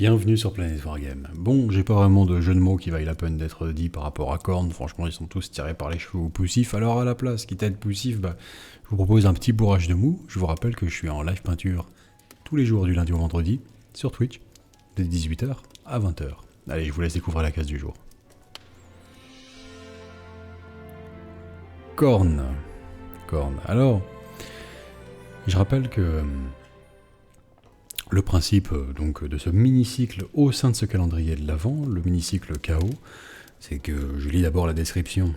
Bienvenue sur Planet Wargame. Bon, j'ai pas vraiment de jeu de mots qui vaille la peine d'être dit par rapport à Korn, franchement ils sont tous tirés par les cheveux ou poussifs, alors à la place, quitte à être poussif, je vous propose un petit bourrage de mou. Je vous rappelle que je suis en live peinture tous les jours du lundi au vendredi, sur Twitch, de 18h à 20h. Allez, je vous laisse découvrir la case du jour. Korn. Alors, je rappelle que le principe donc de ce mini-cycle au sein de ce calendrier de l'Avent, le mini-cycle KO, c'est que je lis d'abord la description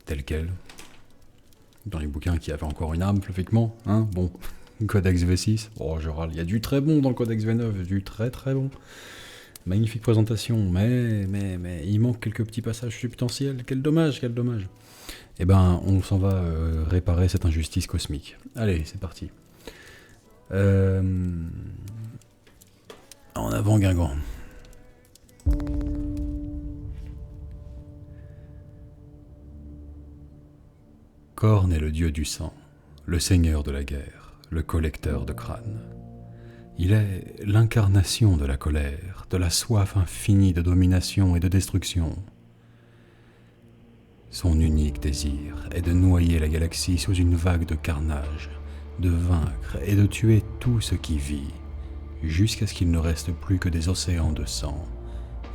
telle qu'elle, dans les bouquins qui avaient encore une âme, effectivement, hein, bon, Codex V6, oh je râle, il y a du très bon dans le Codex V9, du très très bon. Magnifique présentation, mais il manque quelques petits passages substantiels, quel dommage. Eh ben, on s'en va réparer cette injustice cosmique. Allez, c'est parti. En avant Guingamp. Korn est le dieu du sang, le seigneur de la guerre, le collecteur de crânes. Il est l'incarnation de la colère, de la soif infinie de domination et de destruction. Son unique désir est de noyer la galaxie sous une vague de carnage, de vaincre et de tuer tout ce qui vit, jusqu'à ce qu'il ne reste plus que des océans de sang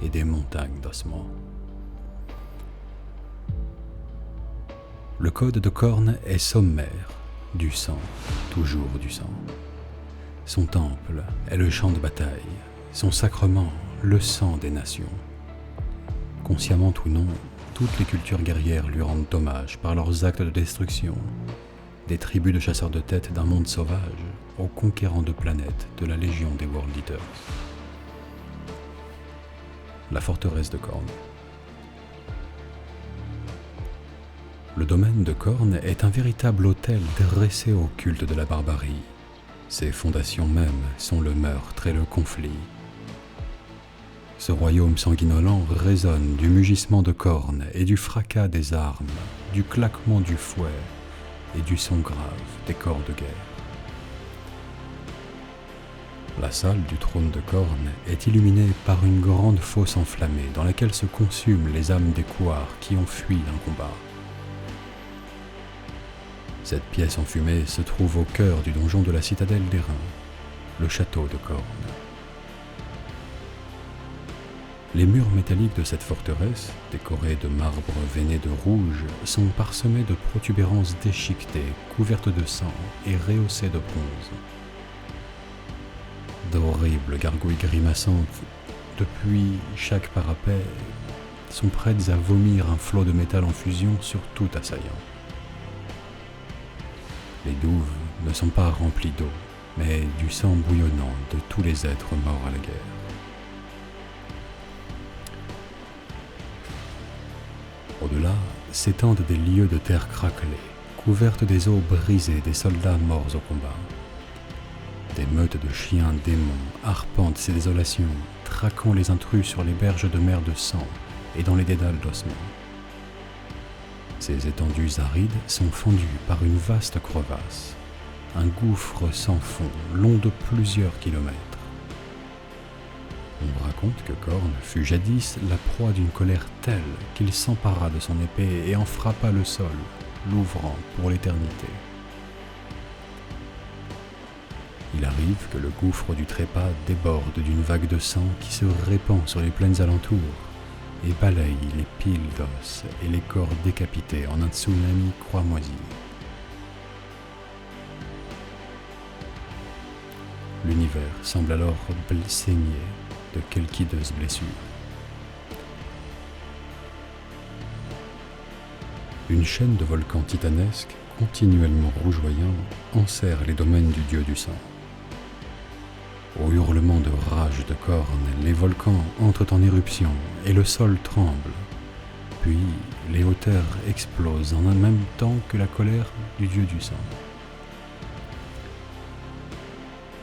et des montagnes d'ossements. Le code de Korn est sommaire, du sang, toujours du sang. Son temple est le champ de bataille, son sacrement, le sang des nations. Consciemment ou non, toutes les cultures guerrières lui rendent hommage par leurs actes de destruction, des tribus de chasseurs de tête d'un monde sauvage aux conquérants de planètes de la Légion des World Eaters. La forteresse de Korn. Le domaine de Korn est un véritable autel dressé au culte de la barbarie. Ses fondations mêmes sont le meurtre et le conflit. Ce royaume sanguinolent résonne du mugissement de Korn et du fracas des armes, du claquement du fouet et du son grave des corps de guerre. La salle du trône de Korn est illuminée par une grande fosse enflammée dans laquelle se consument les âmes des couards qui ont fui d'un combat. Cette pièce enfumée se trouve au cœur du donjon de la citadelle d'Airain, le château de Korn. Les murs métalliques de cette forteresse, décorés de marbre veiné de rouge, sont parsemés de protubérances déchiquetées, couvertes de sang et rehaussées de bronze. D'horribles gargouilles grimaçantes, depuis chaque parapet, sont prêtes à vomir un flot de métal en fusion sur tout assaillant. Les douves ne sont pas remplies d'eau, mais du sang bouillonnant de tous les êtres morts à la guerre. Au-delà s'étendent des lieux de terre craquelée, couvertes des os brisés des soldats morts au combat. Des meutes de chiens démons arpentent ces désolations, traquant les intrus sur les berges de mer de sang et dans les dédales d'ossements. Ces étendues arides sont fendues par une vaste crevasse, un gouffre sans fond, long de plusieurs kilomètres. On raconte que Korn fut jadis la proie d'une colère telle qu'il s'empara de son épée et en frappa le sol, l'ouvrant pour l'éternité. Il arrive que le gouffre du trépas déborde d'une vague de sang qui se répand sur les plaines alentours et balaye les piles d'os et les corps décapités en un tsunami croix-moisi. L'univers semble alors saigner de quelque hideuse blessure. Une chaîne de volcans titanesques, continuellement rougeoyants, enserre les domaines du dieu du sang. Au hurlement de rage de Korn, les volcans entrent en éruption et le sol tremble. Puis les hauteurs explosent en un même temps que la colère du dieu du sang.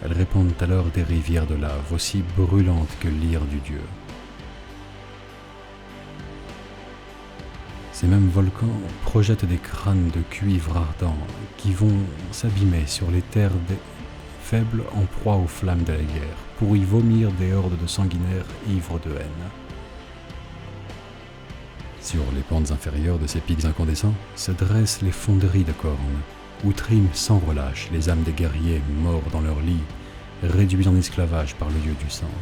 Elles répandent alors des rivières de lave aussi brûlantes que l'ire du dieu. Ces mêmes volcans projettent des crânes de cuivre ardent qui vont s'abîmer sur les terres faibles en proie aux flammes de la guerre, pour y vomir des hordes de sanguinaires ivres de haine. Sur les pentes inférieures de ces pics incandescents se dressent les fonderies de cornes, où triment sans relâche les âmes des guerriers morts dans leur lit, réduits en esclavage par le dieu du sang.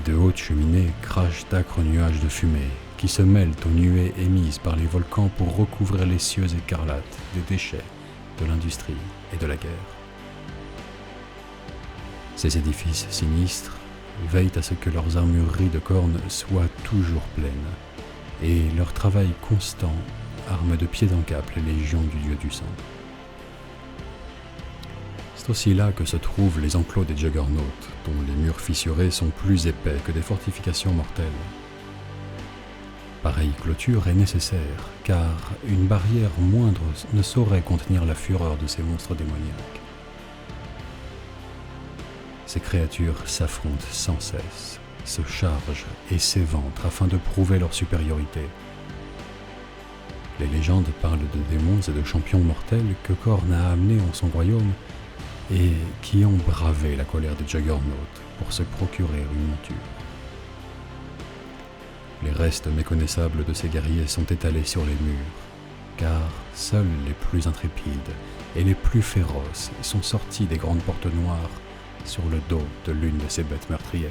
De hautes cheminées crachent d'âcres nuages de fumée, qui se mêlent aux nuées émises par les volcans pour recouvrir les cieux écarlates des déchets, de l'industrie et de la guerre. Ces édifices sinistres veillent à ce que leurs armureries de cornes soient toujours pleines, et leur travail constant arme de pied en cap les légions du dieu du sang. C'est aussi là que se trouvent les enclos des Juggernauts, dont les murs fissurés sont plus épais que des fortifications mortelles. Pareille clôture est nécessaire, car une barrière moindre ne saurait contenir la fureur de ces monstres démoniaques. Ces créatures s'affrontent sans cesse, se chargent et s'éventrent afin de prouver leur supériorité. Les légendes parlent de démons et de champions mortels que Khorne a amenés en son royaume et qui ont bravé la colère des Juggernauts pour se procurer une monture. Les restes méconnaissables de ces guerriers sont étalés sur les murs, car seuls les plus intrépides et les plus féroces sont sortis des grandes portes noires sur le dos de l'une de ces bêtes meurtrières.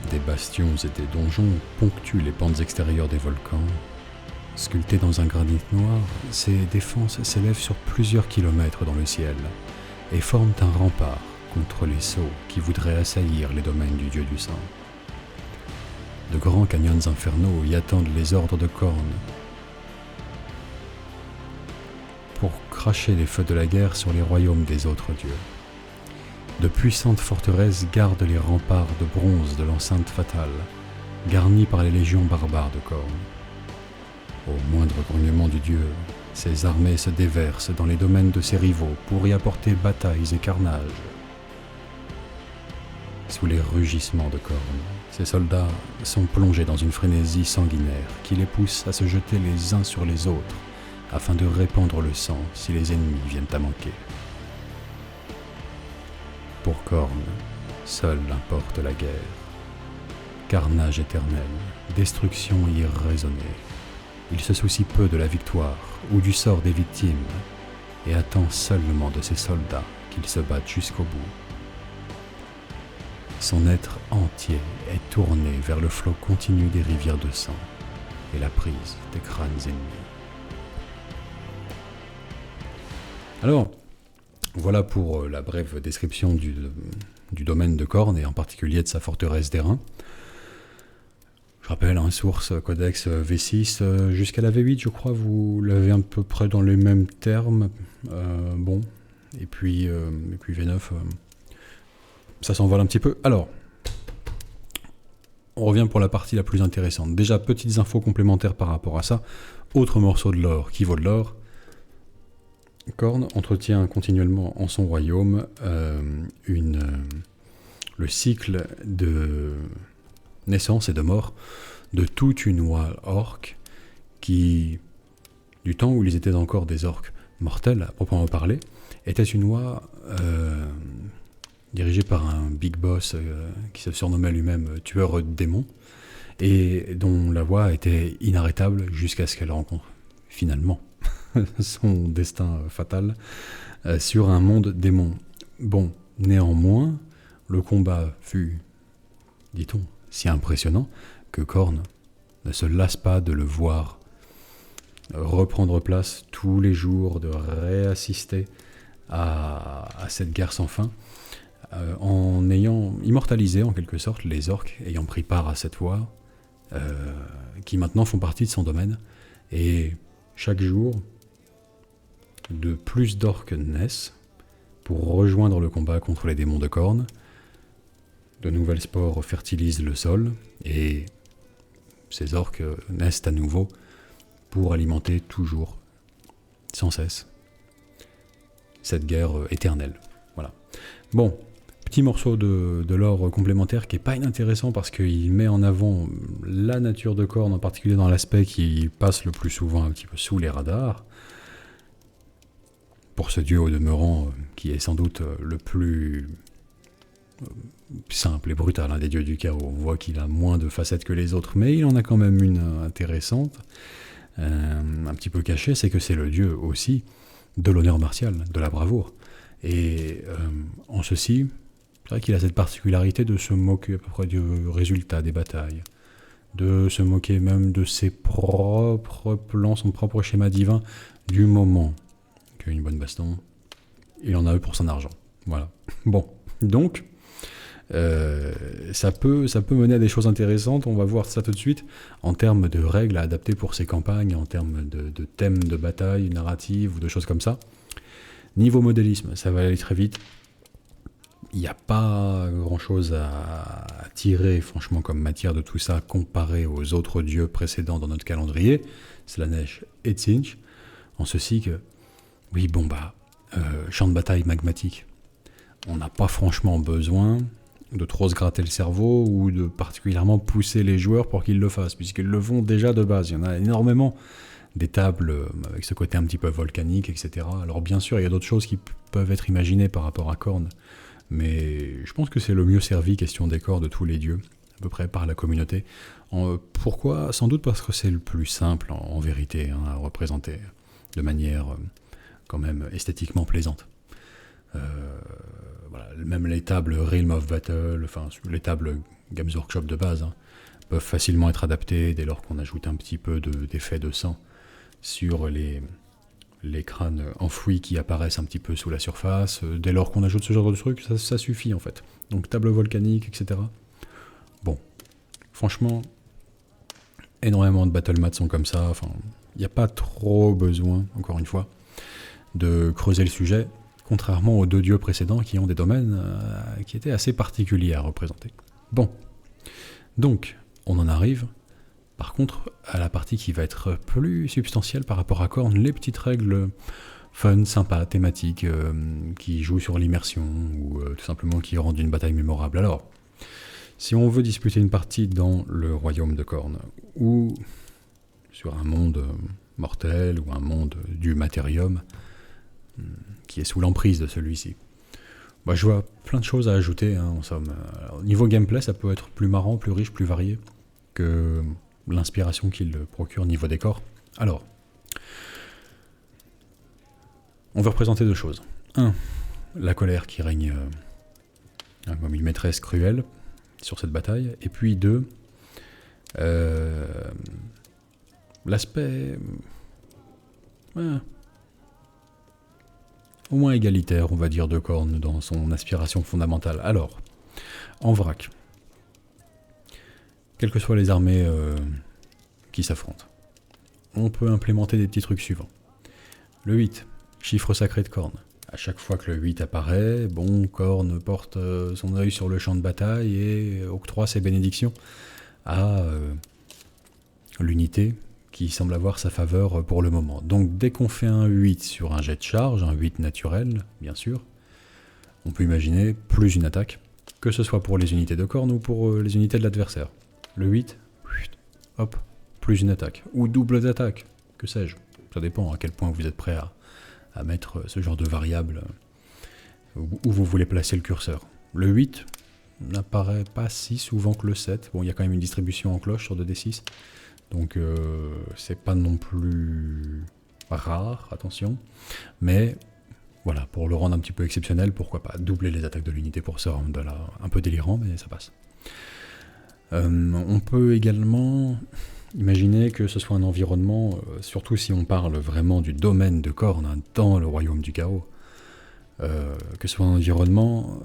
Des bastions et des donjons ponctuent les pentes extérieures des volcans. Sculptés dans un granit noir, ces défenses s'élèvent sur plusieurs kilomètres dans le ciel et forment un rempart contre les sots qui voudraient assaillir les domaines du dieu du sang. De grands canyons infernaux y attendent les ordres de Khorne pour cracher les feux de la guerre sur les royaumes des autres dieux. De puissantes forteresses gardent les remparts de bronze de l'enceinte fatale, garnies par les légions barbares de Khorne. Au moindre grognement du dieu, ses armées se déversent dans les domaines de ses rivaux pour y apporter batailles et carnages. Sous les rugissements de Khorne, ces soldats sont plongés dans une frénésie sanguinaire qui les pousse à se jeter les uns sur les autres afin de répandre le sang si les ennemis viennent à manquer. Pour Khorne, seule importe la guerre. Carnage éternel, destruction irraisonnée. Il se soucie peu de la victoire ou du sort des victimes et attend seulement de ses soldats qu'ils se battent jusqu'au bout. Son être entier est tourné vers le flot continu des rivières de sang et la prise des crânes ennemis. Alors, voilà pour la brève description du domaine de Khorne et en particulier de sa forteresse d'Airain. Je rappelle, source codex V6 jusqu'à la V8, je crois, vous l'avez à peu près dans les mêmes termes. Bon, et puis V9, ça s'envole un petit peu. Alors, on revient pour la partie la plus intéressante. Déjà, petites infos complémentaires par rapport à ça. Autre morceau de l'or qui vaut de l'or. Khorne entretient continuellement en son royaume le cycle de naissance et de mort de toute une oie orque qui, du temps où ils étaient encore des orques mortels, à proprement parler, était une oie dirigée par un big boss qui se surnommait lui-même tueur de démons et dont la voie était inarrêtable jusqu'à ce qu'elle rencontre finalement son destin fatal sur un monde démon. Bon, néanmoins, le combat fut, dit-on, si impressionnant que Khorne ne se lasse pas de le voir reprendre place tous les jours, de réassister à cette guerre sans fin, en ayant immortalisé en quelque sorte les orques ayant pris part à cette voie, qui maintenant font partie de son domaine, et chaque jour, de plus d'orques naissent pour rejoindre le combat contre les démons de Khorne. De nouvelles spores fertilisent le sol et ces orques naissent à nouveau pour alimenter toujours, sans cesse, cette guerre éternelle. Voilà. Bon, petit morceau de lore complémentaire qui n'est pas inintéressant parce qu'il met en avant la nature de Khorne, en particulier dans l'aspect qui passe le plus souvent un petit peu sous les radars. pour ce dieu au demeurant, qui est sans doute le plus simple et brutal, des dieux du chaos. On voit qu'il a moins de facettes que les autres, mais il en a quand même une intéressante, un petit peu cachée, c'est que c'est le dieu aussi de l'honneur martial, de la bravoure. Et en ceci, c'est vrai qu'il a cette particularité de se moquer à peu près du résultat des batailles, de se moquer même de ses propres plans, son propre schéma divin, du moment qu'il y a une bonne baston, il en a eu pour son argent. Voilà. Bon, donc, ça peut mener à des choses intéressantes, on va voir ça tout de suite, en termes de règles à adapter pour ces campagnes, en termes de thèmes de bataille, narrative ou de choses comme ça. Niveau modélisme, ça va aller très vite. Il n'y a pas grand-chose à tirer, franchement, comme matière de tout ça, comparé aux autres dieux précédents dans notre calendrier, Slanesh et Tzeentch, en ceci que, oui, bon bah, champ de bataille magmatique, on n'a pas franchement besoin de trop se gratter le cerveau ou de particulièrement pousser les joueurs pour qu'ils le fassent, puisqu'ils le font déjà de base. Il y en a énormément, des tables avec ce côté un petit peu volcanique, etc. Alors bien sûr, il y a d'autres choses qui peuvent être imaginées par rapport à Khorne, mais je pense que c'est le mieux servi, question décor, de tous les dieux, à peu près par la communauté. Pourquoi ? Sans doute parce que c'est le plus simple, en vérité, à représenter de manière quand même esthétiquement plaisante. Voilà, même les tables Realm of Battle, enfin les tables Games Workshop de base, peuvent facilement être adaptées dès lors qu'on ajoute un petit peu d'effet de sang sur les crânes enfouis qui apparaissent un petit peu sous la surface. Dès lors qu'on ajoute ce genre de truc, ça suffit en fait. Donc table volcanique, etc. Bon, franchement, énormément de battle mats sont comme ça. Enfin, il n'y a pas trop besoin, encore une fois, de creuser le sujet, contrairement aux deux dieux précédents qui ont des domaines qui étaient assez particuliers à représenter. Bon, donc, on en arrive, par contre, à la partie qui va être plus substantielle par rapport à Khorne, les petites règles fun, sympas, thématiques, qui jouent sur l'immersion, ou tout simplement qui rendent une bataille mémorable. Alors, si on veut disputer une partie dans le royaume de Khorne, ou sur un monde mortel, ou un monde du matérium, qui est sous l'emprise de celui-ci. Bah, je vois plein de choses à ajouter, en somme. Alors, niveau gameplay, ça peut être plus marrant, plus riche, plus varié que l'inspiration qu'il procure niveau décor. Alors, on veut représenter deux choses. Un, la colère qui règne comme une maîtresse cruelle sur cette bataille. Et puis deux, l'aspect au moins égalitaire, on va dire, de Khorne dans son aspiration fondamentale. Alors, en vrac, quelles que soient les armées qui s'affrontent, on peut implémenter des petits trucs suivants. Le 8, chiffre sacré de Khorne. À chaque fois que le 8 apparaît, bon, Khorne porte son œil sur le champ de bataille et octroie ses bénédictions à l'unité qui semble avoir sa faveur pour le moment. Donc dès qu'on fait un 8 sur un jet de charge, un 8 naturel, bien sûr, on peut imaginer plus une attaque, que ce soit pour les unités de Khorne ou pour les unités de l'adversaire. Le 8, hop, plus une attaque, ou double d'attaque, que sais-je. Ça dépend à quel point vous êtes prêt à mettre ce genre de variable où vous voulez placer le curseur. Le 8 n'apparaît pas si souvent que le 7. Bon, il y a quand même une distribution en cloche sur 2d6, donc c'est pas non plus rare, attention. Mais voilà, pour le rendre un petit peu exceptionnel, pourquoi pas doubler les attaques de l'unité pour ça, un peu délirant, mais ça passe. On peut également imaginer que ce soit un environnement, surtout si on parle vraiment du domaine de Khorne, dans le royaume du chaos, que ce soit un environnement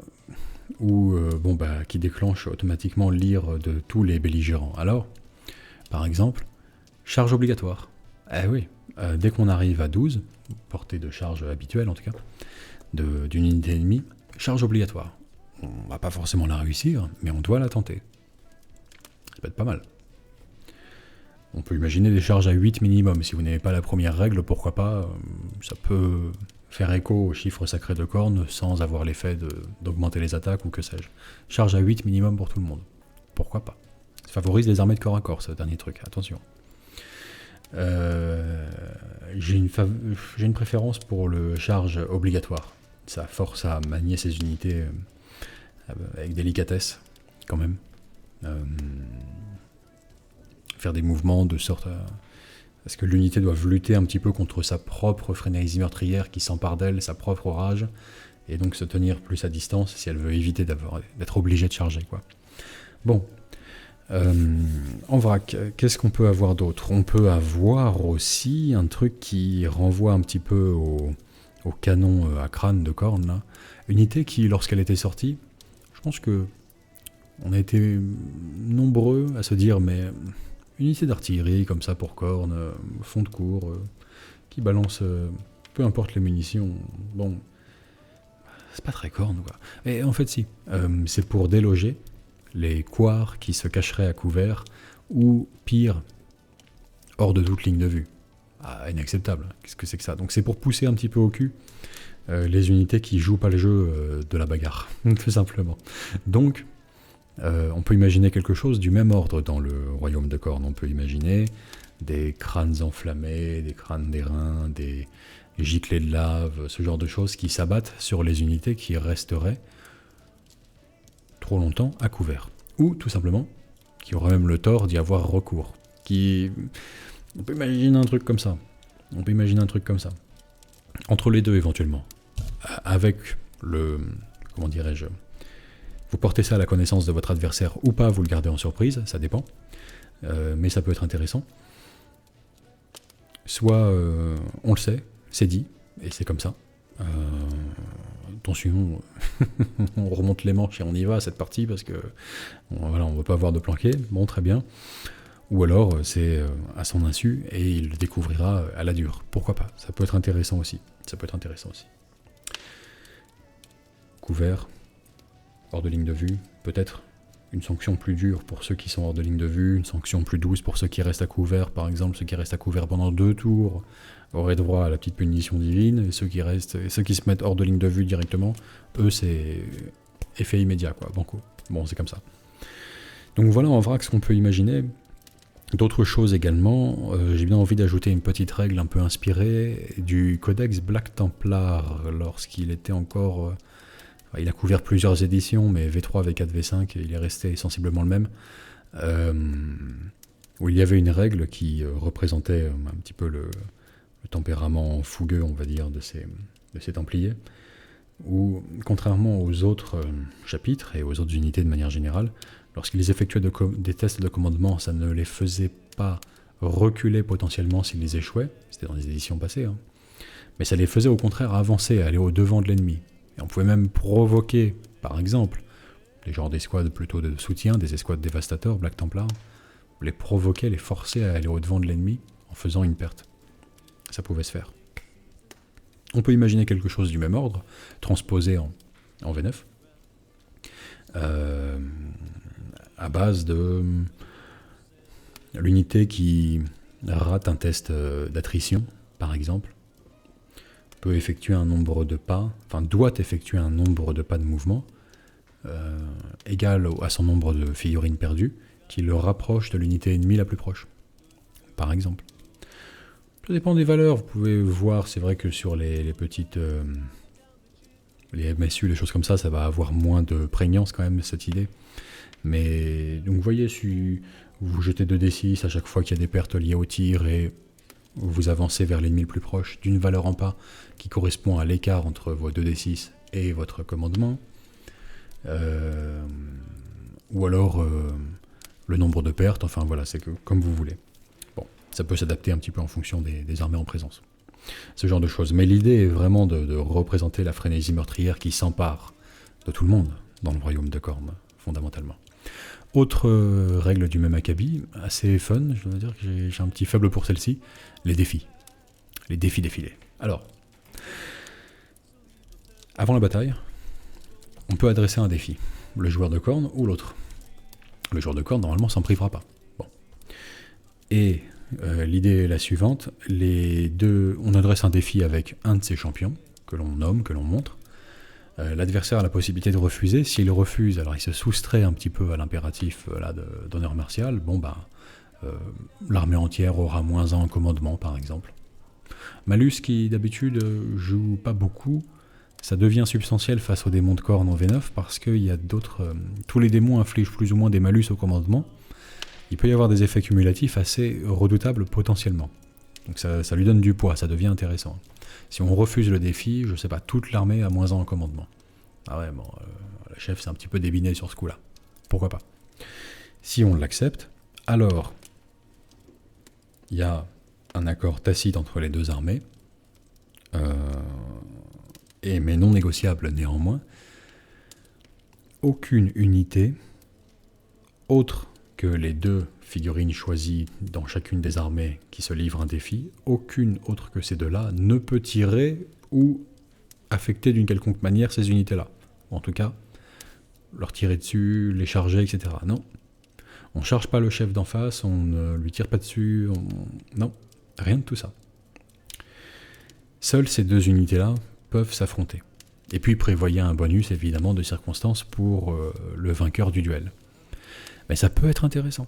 où, qui déclenche automatiquement l'ire de tous les belligérants. Alors, par exemple, charge obligatoire. Eh oui, dès qu'on arrive à 12, portée de charge habituelle en tout cas, d'une unité ennemie, charge obligatoire. On va pas forcément la réussir, mais on doit la tenter. Ça peut être pas mal. On peut imaginer des charges à 8 minimum. Si vous n'avez pas la première règle, pourquoi pas, ça peut faire écho au chiffre sacré de Khorne sans avoir l'effet d'augmenter les attaques ou que sais-je. Charge à 8 minimum pour tout le monde. Pourquoi pas. Ça favorise les armées de corps à corps, ce dernier truc, attention. Euh, j'ai une préférence pour le charge obligatoire. Ça force à manier ses unités avec délicatesse, quand même. Faire des mouvements de sorte à ce que l'unité doive lutter un petit peu contre sa propre frénésie meurtrière qui s'empare d'elle, sa propre rage, et donc se tenir plus à distance si elle veut éviter d'être obligée de charger, quoi. Bon. En vrac, qu'est-ce qu'on peut avoir d'autre? On peut avoir aussi un truc qui renvoie un petit peu au canon à crâne de Khorne, là. Unité qui, lorsqu'elle était sortie, je pense que on a été nombreux à se dire, mais unité d'artillerie comme ça pour Khorne, fond de cours, qui balance peu importe les munitions, bon, c'est pas très Khorne, quoi. Et en fait, si, c'est pour déloger les couards qui se cacheraient à couvert, ou pire, hors de toute ligne de vue. Ah, inacceptable, qu'est-ce que c'est que ça? Donc c'est pour pousser un petit peu au cul les unités qui jouent pas le jeu de la bagarre, tout simplement. Donc, on peut imaginer quelque chose du même ordre dans le royaume de Khorne. On peut imaginer des crânes enflammés, des crânes d'airain, des giclées de lave, ce genre de choses qui s'abattent sur les unités qui resteraient trop longtemps à couvert. Ou tout simplement, qui auraient même le tort d'y avoir recours. On peut imaginer un truc comme ça. Entre les deux éventuellement. Avec comment dirais-je, vous portez ça à la connaissance de votre adversaire ou pas, vous le gardez en surprise, ça dépend. Mais ça peut être intéressant. Soit on le sait, c'est dit, et c'est comme ça. Attention, on remonte les manches et on y va à cette partie parce que voilà, on ne veut pas avoir de planqué, bon très bien. Ou alors c'est à son insu et il le découvrira à la dure. Pourquoi pas? Ça peut être intéressant aussi. Couvert, hors de ligne de vue, peut-être une sanction plus dure pour ceux qui sont hors de ligne de vue, une sanction plus douce pour ceux qui restent à couvert, par exemple ceux qui restent à couvert pendant 2 tours auraient droit à la petite punition divine, et ceux qui se mettent hors de ligne de vue directement, eux c'est effet immédiat, quoi, banco. Bon, c'est comme ça. Donc voilà en vrac ce qu'on peut imaginer. D'autres choses également, j'ai bien envie d'ajouter une petite règle un peu inspirée du codex Black Templar lorsqu'il était encore... il a couvert plusieurs éditions, mais V3, V4, V5, il est resté sensiblement le même, où il y avait une règle qui représentait un petit peu le tempérament fougueux, on va dire, de ces Templiers, où, contrairement aux autres chapitres et aux autres unités de manière générale, lorsqu'ils effectuaient des tests de commandement, ça ne les faisait pas reculer potentiellement s'ils échouaient, c'était dans les éditions passées, hein, mais ça les faisait au contraire avancer, aller au-devant de l'ennemi. Et on pouvait même provoquer, par exemple, les genres d'escouades plutôt de soutien, des escouades dévastateurs, Black Templar, les provoquer, les forcer à aller au-devant de l'ennemi en faisant une perte. Ça pouvait se faire. On peut imaginer quelque chose du même ordre, transposé en V9, à base de l'unité qui rate un test d'attrition, par exemple, peut effectuer un nombre de pas, enfin doit effectuer un nombre de pas de mouvement égal à son nombre de figurines perdues, qui le rapproche de l'unité ennemie la plus proche, par exemple. Ça dépend des valeurs, vous pouvez voir, c'est vrai que sur les petites... les MSU, les choses comme ça va avoir moins de prégnance quand même, cette idée. Mais donc vous voyez, si vous jetez 2d6 à chaque fois qu'il y a des pertes liées au tir et vous avancez vers l'ennemi le plus proche d'une valeur en pas qui correspond à l'écart entre vos 2d6 et votre commandement, ou alors le nombre de pertes, enfin voilà, c'est que comme vous voulez. Bon, ça peut s'adapter un petit peu en fonction des armées en présence. Ce genre de choses. Mais l'idée est vraiment de représenter la frénésie meurtrière qui s'empare de tout le monde dans le royaume de Khorne, fondamentalement. Autre règle du même acabit, assez fun, je dois dire que j'ai un petit faible pour celle-ci, les défis. Les défis défilés. Alors, avant la bataille, on peut adresser un défi. Le joueur de Khorne ou l'autre. Le joueur de Khorne, normalement, s'en privera pas. Bon. Et l'idée est la suivante, on adresse un défi avec un de ses champions, que l'on nomme, que l'on montre. L'adversaire a la possibilité de refuser. S'il refuse, alors il se soustrait un petit peu à l'impératif d'honneur martial. Bon, L'armée entière aura -1 en commandement, par exemple. Malus, qui d'habitude joue pas beaucoup, ça devient substantiel face aux démons de Khorne en V9, parce qu'il y a d'autres... tous les démons infligent plus ou moins des malus au commandement. Il peut y avoir des effets cumulatifs assez redoutables potentiellement. Donc ça lui donne du poids, ça devient intéressant. Si on refuse le défi, je sais pas, toute l'armée a -1 en commandement. Ah ouais, bon, le chef s'est un petit peu débiné sur ce coup-là. Pourquoi pas? Si on l'accepte, alors il y a un accord tacite entre les deux armées, mais non négociable néanmoins. Aucune unité autre que les 2 figurines choisies dans chacune des armées qui se livrent un défi, aucune autre que ces 2-là ne peut tirer ou affecter d'une quelconque manière ces unités-là. En tout cas, leur tirer dessus, les charger, etc. Non. On ne charge pas le chef d'en face, on ne lui tire pas dessus, non. Rien de tout ça. Seules ces 2 unités-là peuvent s'affronter. Et puis prévoyez un bonus, évidemment, de circonstances pour le vainqueur du duel. Mais ça peut être intéressant.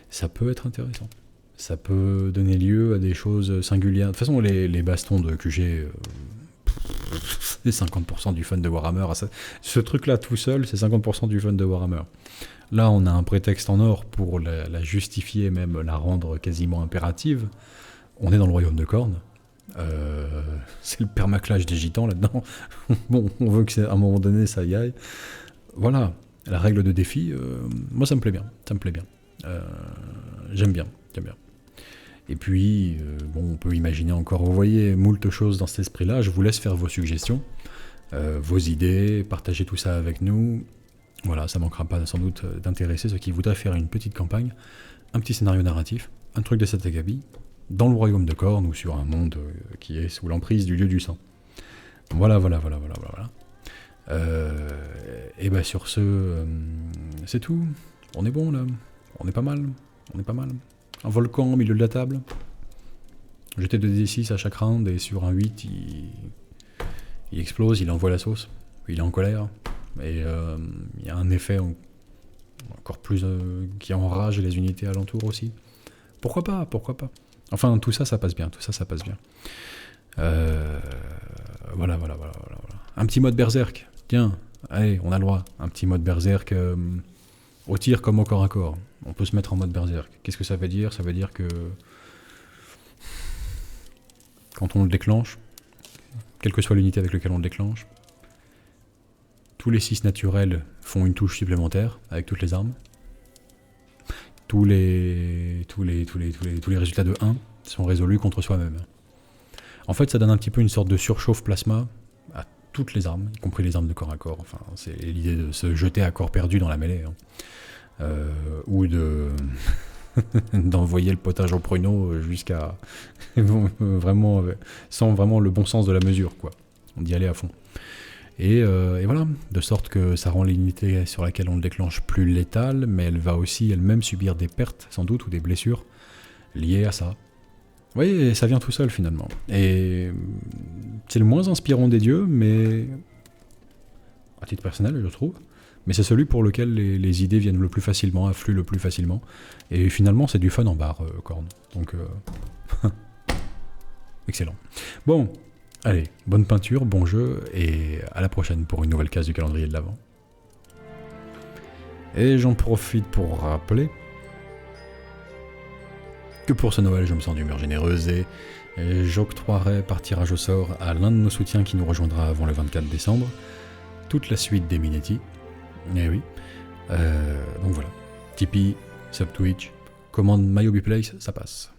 Ça peut être intéressant. Ça peut donner lieu à des choses singulières. De toute façon, les bastons de QG, c'est 50% du fun de Warhammer. Ce truc-là tout seul, c'est 50% du fun de Warhammer. Là, on a un prétexte en or pour la justifier, même la rendre quasiment impérative. On est dans le royaume de Khorne. C'est le permaclage des gitans là-dedans. Bon, on veut qu'à un moment donné, ça y aille. Voilà. La règle de défi, moi ça me plaît bien, j'aime bien. Et puis, bon, on peut imaginer encore, vous voyez, moult choses dans cet esprit-là, je vous laisse faire vos suggestions, vos idées, partagez tout ça avec nous, voilà, ça manquera pas sans doute d'intéresser ceux qui voudraient faire une petite campagne, un petit scénario narratif, un truc de cette acabit, dans le royaume de Khorne ou sur un monde qui est sous l'emprise du dieu du sang. Voilà. Et ben sur ce, c'est tout. On est bon là. On est pas mal. Un volcan au milieu de la table. Jeter 2d6 à chaque round et sur un 8, il explose, il envoie la sauce. Il est en colère. Et il y a un effet encore plus qui enrage les unités alentours aussi. Pourquoi pas. Enfin, tout ça passe bien. Voilà. Un petit mode berserk. Tiens, allez, on a le droit. Un petit mode berserk au tir comme au corps à corps. On peut se mettre en mode berserk. Qu'est-ce que ça veut dire? Ça veut dire que quand on le déclenche, quelle que soit l'unité avec laquelle on le déclenche, tous les 6 naturels font une touche supplémentaire avec toutes les armes. Tous les résultats de 1 sont résolus contre soi-même. En fait, ça donne un petit peu une sorte de surchauffe plasma à toutes les armes, y compris les armes de corps à corps. Enfin, c'est l'idée de se jeter à corps perdu dans la mêlée. Ou d'envoyer le potage au pruneau jusqu'à... vraiment, sans vraiment le bon sens de la mesure, quoi. D'y aller à fond. Et voilà, de sorte que ça rend l'unité sur laquelle on le déclenche plus létale, mais elle va aussi elle-même subir des pertes, sans doute, ou des blessures liées à ça. Vous voyez, ça vient tout seul, finalement. Et c'est le moins inspirant des dieux, mais... à titre personnel, je trouve. Mais c'est celui pour lequel les idées viennent le plus facilement, affluent le plus facilement. Et finalement, c'est du fun en barre, Khorne. Donc, excellent. Bon, allez, bonne peinture, bon jeu, et à la prochaine pour une nouvelle case du calendrier de l'Avent. Et j'en profite pour rappeler que pour ce Noël, je me sens d'humeur généreuse et j'octroierai par tirage au sort à l'un de nos soutiens qui nous rejoindra avant le 24 décembre toute la suite des Minetti. Eh oui. Donc voilà. Tipeee, Subtwitch, commande MyHobbyPlace, ça passe.